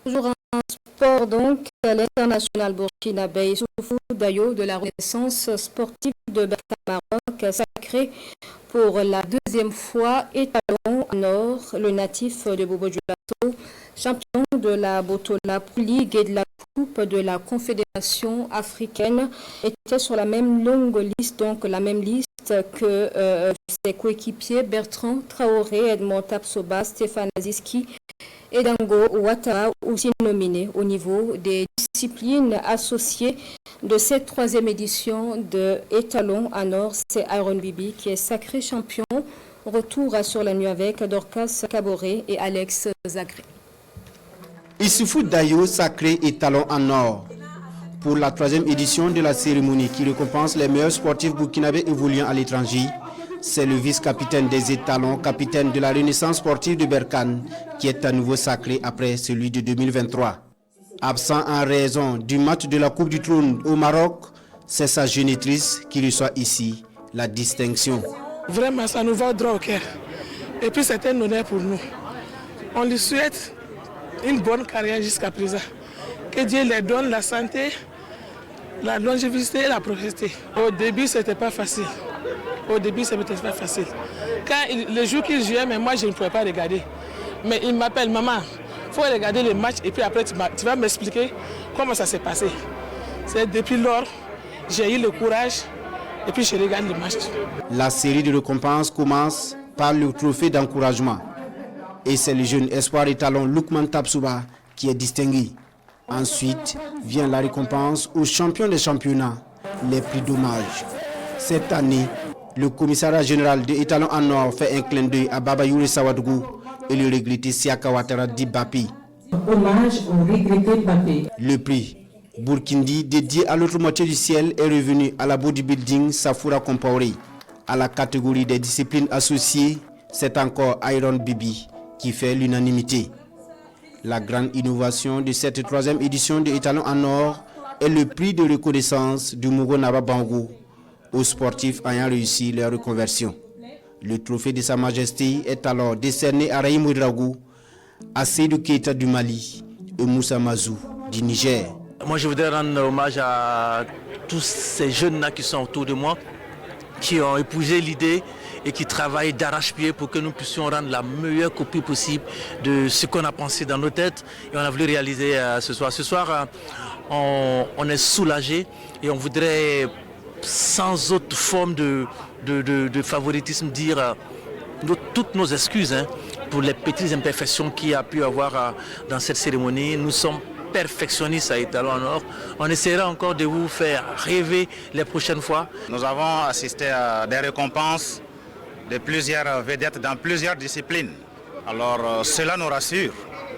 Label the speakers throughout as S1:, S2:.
S1: Toujours en sport donc, l'international burkinabé Issoufou Dayo de la Renaissance sportive de Maroc sacré pour la deuxième fois étalon en or, le natif de Bobo-Dioulasso, champion de la Botola League et de la Coupe de la Confédération africaine, était sur la même longue liste, donc la même liste que ses coéquipiers Bertrand Traoré, Edmond Tapsoba, Stéphane Aziski et Dango Ouattara, aussi nominés au niveau des disciplines associées de cette troisième édition de Étalon en or. C'est Aaron Bibi qui est sacré champion. Retour sur la nuit avec Dorcas Caboret et Alex Zagré.
S2: Issoufou Dayo sacré étalon en or pour la troisième édition de la cérémonie qui récompense les meilleurs sportifs burkinabés évoluant à l'étranger. C'est le vice-capitaine des étalons, capitaine de la Renaissance sportive de Berkane, qui est à nouveau sacré après celui de 2023. Absent en raison du match de la Coupe du Trône au Maroc, c'est sa génitrice qui reçoit ici la distinction.
S3: Vraiment, ça nous va droit au cœur. Et puis c'est un honneur pour nous. On lui souhaite une bonne carrière jusqu'à présent. Que Dieu lui donne la santé, la longévité et la prospérité. Au début, c'était pas facile. Au début, ce n'était pas facile. Le jour qu'il jouait, mais moi, je ne pouvais pas regarder. Mais il m'appelle, maman, il faut regarder le match et puis après, tu vas m'expliquer comment ça s'est passé. C'est depuis lors, j'ai eu le courage et puis je regarde le match.
S2: La série de récompenses commence par le trophée d'encouragement. Et c'est le jeune espoir étalon Loukman Tapsouba qui est distingué. Ensuite vient la récompense aux champions des championnats, les prix d'hommage. Cette année, le commissariat général de Étalon en or fait un clin d'œil à Baba Youri Sawadougou et le regretté Siaka Ouattara Dibapi.
S4: Hommage au regretté Papé.
S2: Le prix Burkindi dédié à l'autre moitié du ciel est revenu à la bodybuilding Safoura Compaoré. À la catégorie des disciplines associées, c'est encore Aaron Bibi qui fait l'unanimité. La grande innovation de cette troisième édition de Étalon en or est le prix de reconnaissance du Mogo Naba Bango aux sportifs ayant réussi leur reconversion. Le trophée de Sa Majesté est alors décerné à Raïm Ouedraogo, à Seydou Keita du Mali et Moussa Mazou du Niger.
S5: Moi, je voudrais rendre hommage à tous ces jeunes-là qui sont autour de moi, qui ont épousé l'idée et qui travaillent d'arrache-pied pour que nous puissions rendre la meilleure copie possible de ce qu'on a pensé dans nos têtes et on a voulu réaliser ce soir. Ce soir, on est soulagé et on voudrait, sans autre forme de favoritisme, dire toutes nos excuses pour les petites imperfections qu'il y a pu avoir dans cette cérémonie. Nous sommes perfectionnistes à Étalon en or. On essaiera encore de vous faire rêver les prochaines fois.
S6: Nous avons assisté à des récompenses de plusieurs vedettes dans plusieurs disciplines. Alors cela nous rassure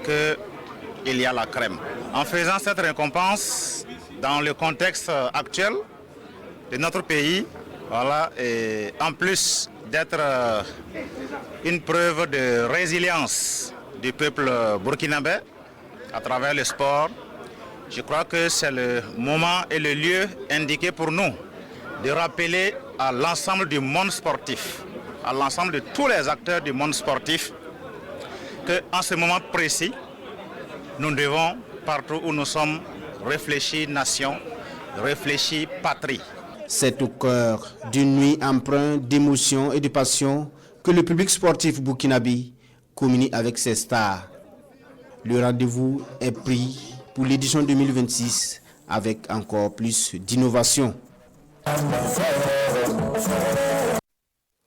S6: qu'il y a la crème. En faisant cette récompense dans le contexte actuel de notre pays, voilà, et en plus d'être une preuve de résilience du peuple burkinabé à travers le sport, je crois que c'est le moment et le lieu indiqué pour nous de rappeler à l'ensemble du monde sportif, à l'ensemble de tous les acteurs du monde sportif, qu'en ce moment précis, nous devons, partout où nous sommes, réfléchir nation, réfléchir patrie.
S2: C'est au cœur d'une nuit empreinte d'émotion et de passion que le public sportif burkinabé communique avec ses stars. Le rendez-vous est pris pour l'édition 2026 avec encore plus d'innovation.